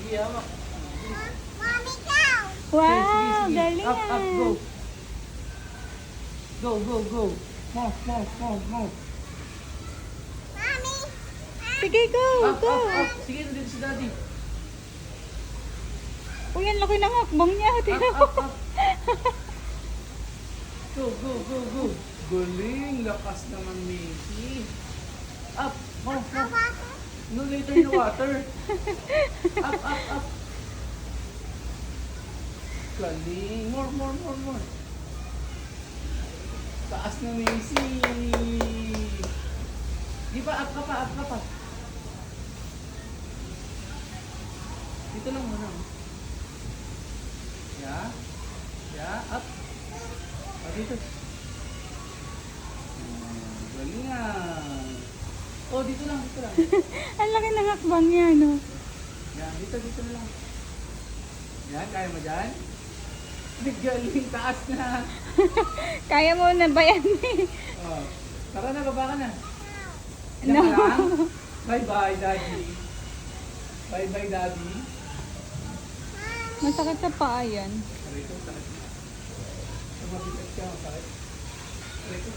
Sige, hawak. Mommy, go! Wow, galing Up, up, go. ah. Go, go, go. Move, move, move, move. Mommy! Sige, go, Up, go. up, up. Sige, dito si daddy. Uy, ang laki ng hakbang niya. Up, up, up. Go, go, go, go. Galing, lakas naman, Missy. Up, move, move. No, later in the water. Up, up, up. Galing. More, more, more, more. Taas na, Missy. Di pa, up ka pa, up ka pa. Dito lang muna. Yeah. Yeah, up. Ah, dito. Galing ah. Oh, dito lang, dito lang. Ang laki ng hakbang niya, no? Yan, dito, dito na lang. Yan, kaya mo dyan? Galing, taas na. Kaya mo na ba yan eh? Oh. Tara na, baba ka na. No. Yan ka lang. Bye-bye, daddy. Bye-bye, daddy. Masakit sa paa yan. Rito, sakit. Mabigat ka, masakit. Rito.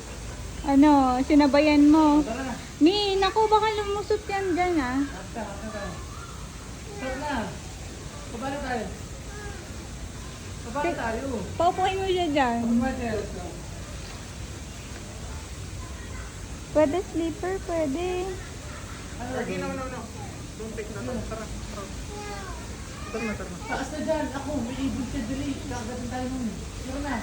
Ano, sinabayan mo. Tara na. Mi, naku, baka lumusot yan dyan ah. Basta, basta. Stop na. Baba na tayo. Baba na tayo. Paupuin mo siya dyan. Pag-matel. Pwede slipper, pwede. Ano lagi? No. Don't take na. Tara. Tara na. Taas na dyan. Ako, may ibig sa dali. Kakagat tayo nun. Tara na.